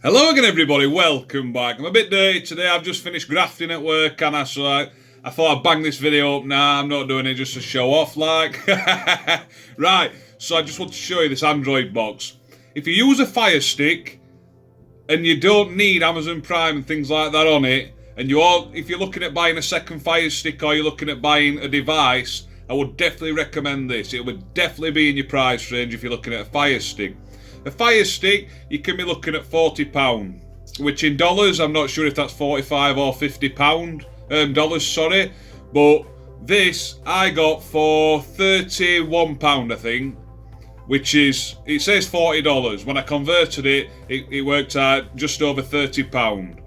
Hello again everybody, welcome back. I'm a bit dirty today, I've just finished grafting at work and I thought I'd bang this video up. Nah, I'm not doing it just to show off like. Right, so I just want to show you this Android box. If you use a Fire Stick and you don't need Amazon Prime and things like that on it, and if you're looking at buying a second Fire Stick or you're looking at buying a device, I would definitely recommend this. It would definitely be in your price range if you're looking at a Fire Stick. A Fire Stick, you can be looking at £40, which in dollars, I'm not sure if that's 45 or 50 dollars, sorry. But this I got for £31, I think, which is, it says $40. When I converted it, it worked out just over £30.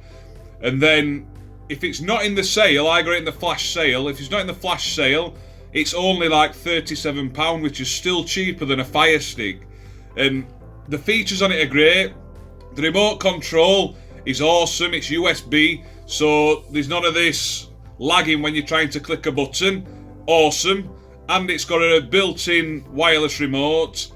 And then if it's not in the sale, I got it in the flash sale. If it's not in the flash sale, it's only like £37, which is still cheaper than a Fire Stick. And the features on it are great. The remote control is awesome. It's USB, so there's none of this lagging when you're trying to click a button. Awesome. And it's got a built-in wireless remote.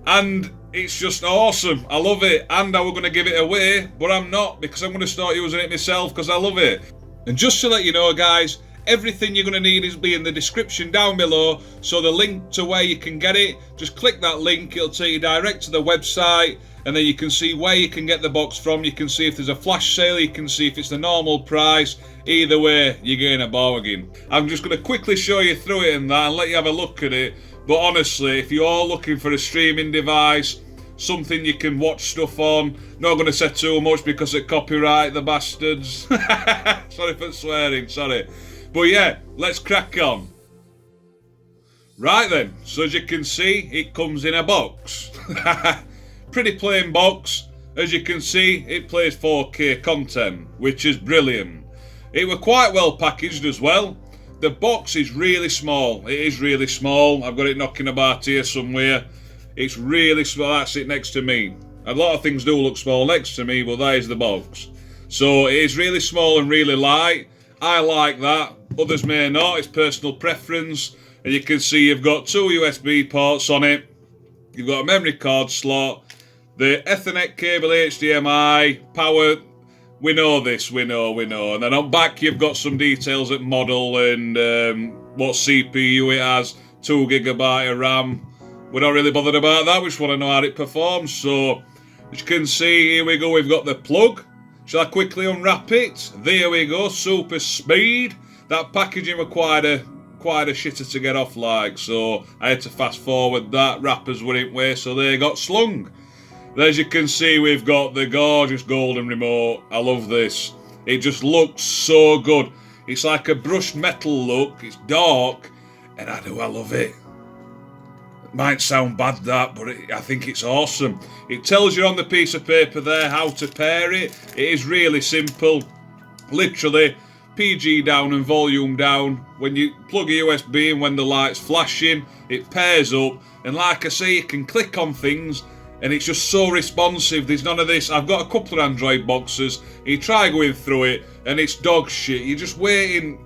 And it's just awesome. I love it. And I was going to give it away, but I'm not, because I'm going to start using it myself because I love it. And just to let you know, guys, everything you're going to need is be in the description down below, so the link to where you can get it, just click that link, it'll take you direct to the website, and then you can see where you can get the box from. You can see if there's a flash sale, you can see if it's the normal price. Either way, you're getting a bargain. I'm just going to quickly show you through it and that and let you have a look at it. But honestly, if you're all looking for a streaming device, something you can watch stuff on, not going to say too much because it copyright the bastards. Sorry for swearing, sorry. But yeah, let's crack on. Right then, so as you can see, it comes in a box. Pretty plain box. As you can see, it plays 4K content, which is brilliant. It were quite well packaged as well. The box is really small. It is really small. I've got it knocking about here somewhere. It's really small. That's it next to me. A lot of things do look small next to me, but that is the box. So it is really small and really light. I like that. Others may not. It's personal preference. And you can see you've got two USB ports on it. You've got a memory card slot. The Ethernet cable, HDMI, power. We know this, we know. And then on back you've got some details at model and what CPU it has. 2GB of RAM. We're not really bothered about that. We just want to know how it performs. So, as you can see, here we go. We've got the plug. Shall I quickly unwrap it? There we go. Super speed. That packaging was quite a shitter to get off like, so I had to fast forward that. Wrappers were in way, so they got slung. As you can see, we've got the gorgeous golden remote. I love this. It just looks so good. It's like a brushed metal look. It's dark, and I love it. It might sound bad that, but I think it's awesome. It tells you on the piece of paper there how to pair it. It is really simple. Literally, PG down and volume down. When you plug a USB in, when the light's flashing, it pairs up. And like I say, you can click on things and it's just so responsive. There's none of this. I've got a couple of Android boxes. You try going through it and it's dog shit. You're just waiting,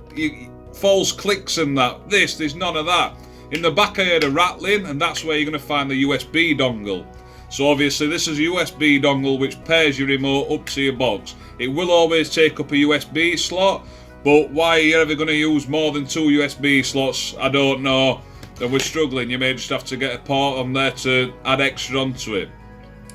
false clicks and that. There's none of that. In the back I heard a rattling, and that's where you're going to find the USB dongle. So obviously this is a USB dongle which pairs your remote up to your box. It will always take up a USB slot, but why you're ever going to use more than two USB slots, I don't know. And we're struggling. You may just have to get a port on there to add extra onto it.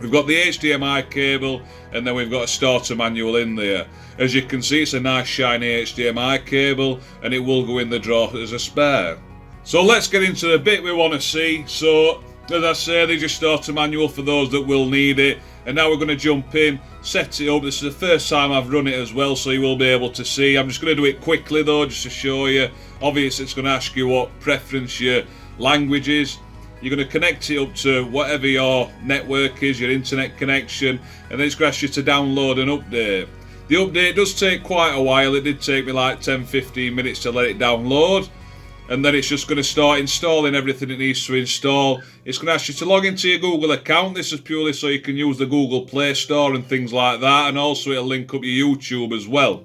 We've got the HDMI cable, and then we've got a starter manual in there. As you can see, it's a nice shiny HDMI cable, and it will go in the drawer as a spare. So let's get into the bit we want to see. So, as I say, there's your starter manual for those that will need it. And now we're going to jump in, set it up. This is the first time I've run it as well, so you will be able to see. I'm just going to do it quickly though, just to show you. Obviously it's going to ask you what preference your language is. You're going to connect it up to whatever your network is, your internet connection, and then it's going to ask you to download an update. The update does take quite a while. It did take me like 10-15 minutes to let it download. And then it's just going to start installing everything it needs to install. It's going to ask you to log into your Google account. This is purely so you can use the Google Play Store and things like that. And also it'll link up your YouTube as well.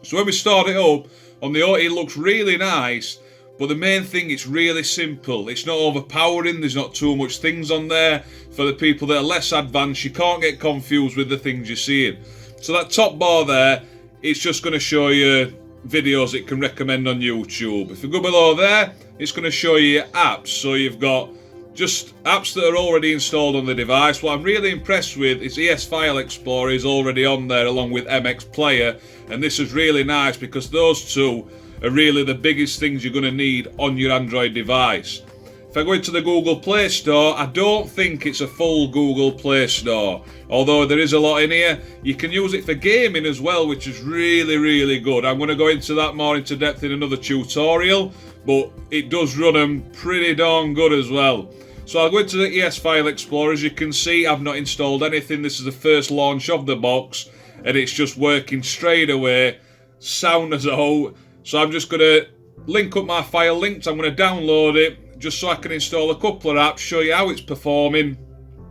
So when we start it up, on the OT it looks really nice. But the main thing, it's really simple. It's not overpowering. There's not too much things on there. For the people that are less advanced, you can't get confused with the things you're seeing. So that top bar there, it's just going to show you videos it can recommend on YouTube. If you go below there, it's going to show you your apps. So you've got just apps that are already installed on the device. What I'm really impressed with is ES File Explorer is already on there along with MX Player, and this is really nice because those two are really the biggest things you're going to need on your Android device. If I go into the Google Play Store, I don't think it's a full Google Play Store, although there is a lot in here. You can use it for gaming as well, which is really, really good. I'm going to go into that more into depth in another tutorial, but it does run them pretty darn good as well. So I'll go into the ES File Explorer. As you can see, I've not installed anything. This is the first launch of the box, and it's just working straight away, sound as a hoe. So I'm just going to link up my file links. I'm going to download it just so I can install a couple of apps, show you how it's performing,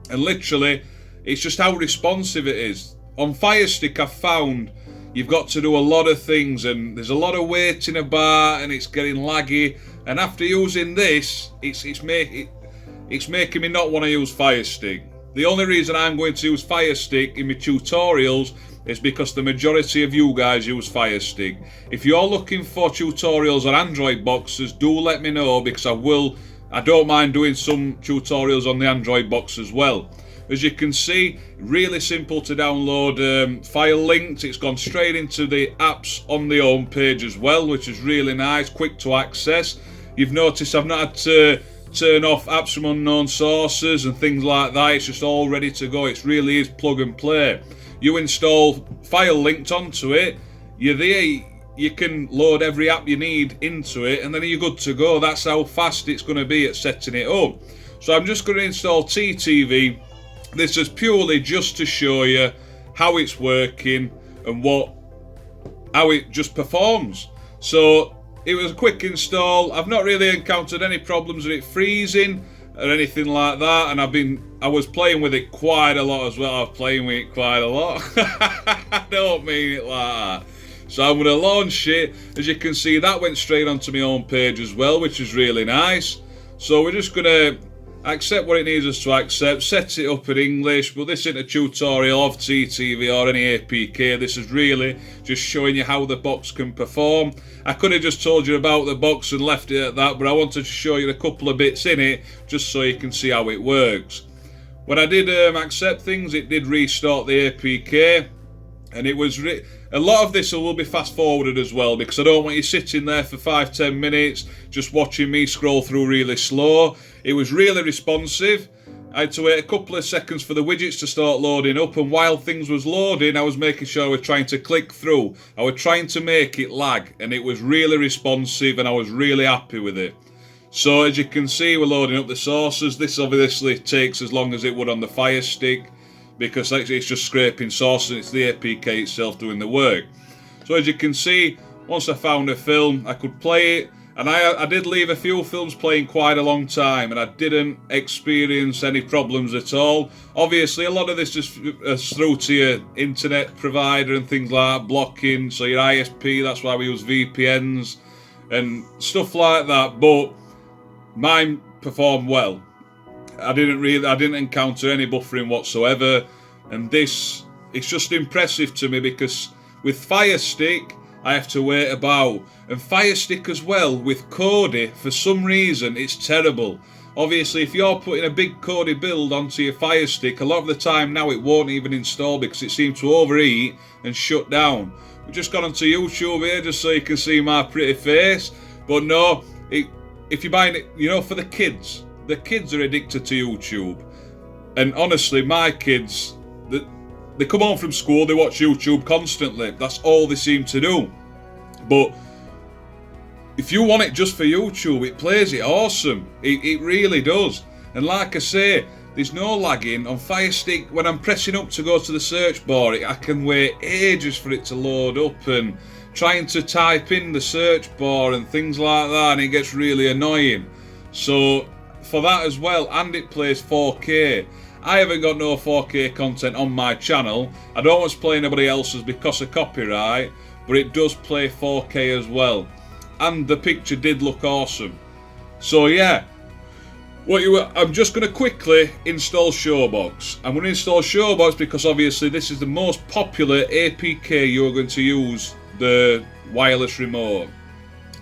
and literally, it's just how responsive it is. On Fire Stick, I've found you've got to do a lot of things, and there's a lot of waiting about, and it's getting laggy. And after using this, it's making me not want to use Fire Stick. The only reason I'm going to use Fire Stick in my tutorials is because the majority of you guys use Fire Stick. If you're looking for tutorials on Android boxes, do let me know, because I don't mind doing some tutorials on the Android box as well. As you can see, really simple to download file links. It's gone straight into the apps on the home page as well, which is really nice, quick to access. You've noticed I've not had to turn off apps from unknown sources and things like that. It's just all ready to go. It really is plug and play. You install file linked onto it, you're there, you can load every app you need into it, and then you're good to go. That's how fast it's going to be at setting it up. So I'm just going to install TTV. This is purely just to show you how it's working and how it just performs. So it was a quick install. I've not really encountered any problems with it freezing or anything like that, and I was playing with it quite a lot as well. I was playing with it quite a lot. I don't mean it like that. So I'm going to launch it. As you can see, that went straight onto my home page as well, which is really nice. So we're just going to accept what it needs us to accept, set it up in English, but this isn't a tutorial of TTV or any APK. This is really just showing you how the box can perform. I could have just told you about the box and left it at that, but I wanted to show you a couple of bits in it just so you can see how it works. When I did accept things, it did restart the APK, and it was a lot of this will be fast forwarded as well, because I don't want you sitting there for 5-10 minutes just watching me scroll through really slow. It was really responsive. I had to wait a couple of seconds for the widgets to start loading up, and while things was loading, I was making sure I was trying to click through. I was trying to make it lag, and it was really responsive, and I was really happy with it. So as you can see, we're loading up the sources. This obviously takes as long as it would on the Fire Stick, because actually it's just scraping sources, and it's the APK itself doing the work. So as you can see, once I found a film, I could play it. And I did leave a few films playing quite a long time, and I didn't experience any problems at all. Obviously, a lot of this is through to your internet provider and things like that, blocking, so your ISP, that's why we use VPNs and stuff like that, but mine performed well. I didn't encounter any buffering whatsoever, and it's just impressive to me, because with Fire Stick, I have to wait about. And Fire Stick as well, with Kodi, for some reason, it's terrible. Obviously, if you're putting a big Kodi build onto your Fire Stick, a lot of the time now it won't even install because it seems to overheat and shut down. We've just gone onto YouTube here just so you can see my pretty face. But no, if you're buying it, for the kids are addicted to YouTube. And honestly, my kids, they come home from school, they watch YouTube constantly. That's all they seem to do. But if you want it just for YouTube, it plays it awesome. It really does. And like I say, there's no lagging. On Fire Stick, when I'm pressing up to go to the search bar, I can wait ages for it to load up, and trying to type in the search bar and things like that, and it gets really annoying. So for that as well, and it plays 4K. I haven't got no 4K content on my channel. I don't want to play anybody else's because of copyright, but it does play 4K as well. and the picture did look awesome. So yeah, I'm just going to quickly install Showbox. I'm going to install Showbox because obviously this is the most popular APK you're going to use, the wireless remote.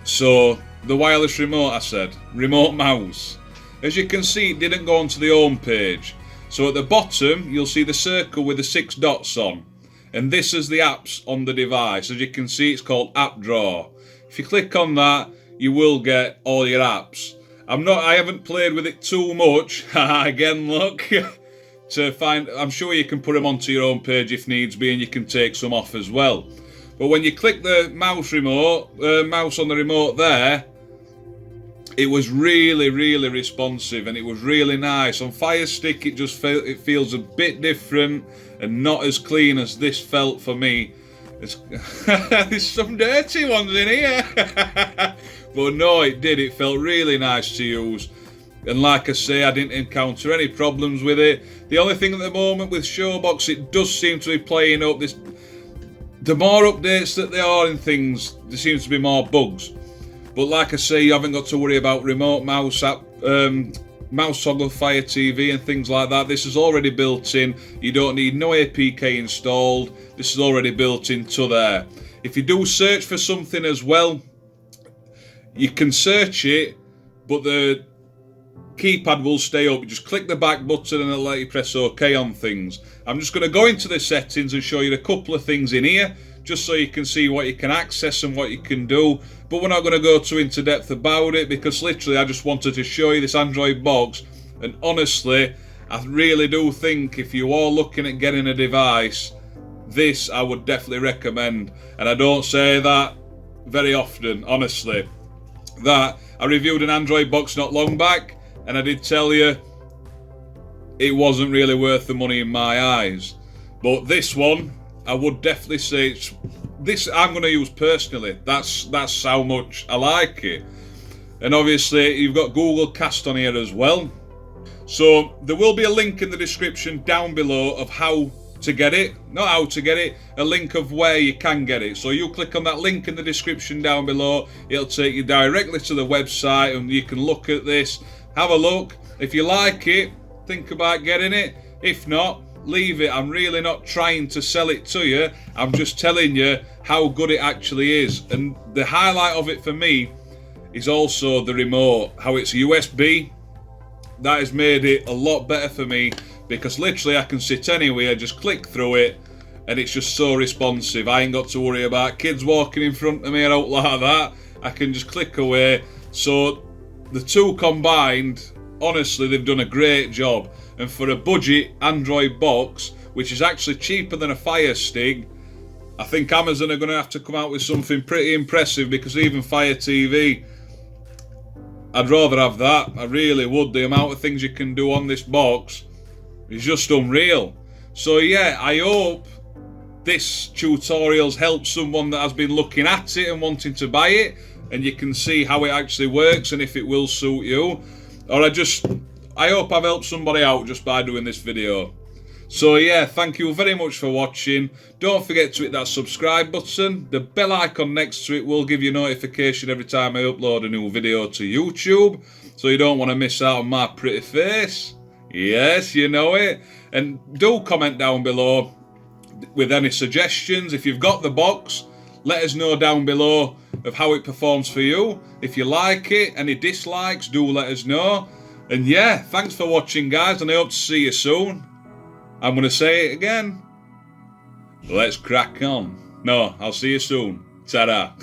So the wireless remote, I said, remote mouse. As you can see, it didn't go onto the home page. So at the bottom, you'll see the circle with the 6 dots on. And this is the apps on the device. As you can see, it's called App Drawer. If you click on that, you will get all your apps. I haven't played with it too much. Again, look. I'm sure you can put them onto your own page if needs be, and you can take some off as well. But when you click the mouse on the remote there, it was really, really responsive, and it was really nice. On Fire Stick, it feels a bit different and not as clean as this felt for me. There's some dirty ones in here. But no, it did. It felt really nice to use. And like I say, I didn't encounter any problems with it. The only thing at the moment with Showbox, it does seem to be playing up this. The more updates that there are in things, there seems to be more bugs. But like I say, you haven't got to worry about remote mouse app, mouse toggle Fire TV and things like that. This is already built in. You don't need no APK installed. This is already built into there. If you do search for something as well, you can search it, but the keypad will stay up. You just click the back button and it'll let you press OK on things. I'm just going to go into the settings and show you a couple of things in here, just so you can see what you can access and what you can do. But we're not going to go too into depth about it, because literally I just wanted to show you this Android box. And honestly, I really do think if you are looking at getting a device, this I would definitely recommend. And I don't say that very often, honestly. That I reviewed an Android box not long back, and I did tell you it wasn't really worth the money in my eyes. But this one, I would definitely say this I'm going to use personally. That's how much I like it. And obviously you've got Google Cast on here as well. So there will be a link in the description down below of how to get it. Not how to get it, a link of where you can get it. So you click on that link in the description down below. It'll take you directly to the website and you can look at this. Have a look. If you like it, think about getting it. If not, leave it. I'm really not trying to sell it to you. I'm just telling you how good it actually is. And the highlight of it for me is also the remote. How it's USB. That has made it a lot better for me, because literally I can sit anywhere, just click through it, and it's just so responsive. I ain't got to worry about kids walking in front of me or out like that. I can just click away. So the two combined, honestly, they've done a great job. And for a budget Android box, which is actually cheaper than a Fire Stick, I think Amazon are going to have to come out with something pretty impressive, because even Fire TV, I'd rather have that. I really would. The amount of things you can do on this box is just unreal. So yeah, I hope this tutorial's helped someone that has been looking at it and wanting to buy it, and you can see how it actually works and if it will suit you. Or I hope I've helped somebody out just by doing this video. So yeah, thank you very much for watching. Don't forget to hit that subscribe button. The bell icon next to it will give you notification every time I upload a new video to YouTube, so you don't want to miss out on my pretty face. Yes, you know it. And do comment down below with any suggestions. If you've got the box, let us know down below of how it performs for you. If you like it, any dislikes, do let us know. And yeah, thanks for watching, guys, and I hope to see you soon. I'm going to say it again. Let's crack on. No, I'll see you soon. Ta-da.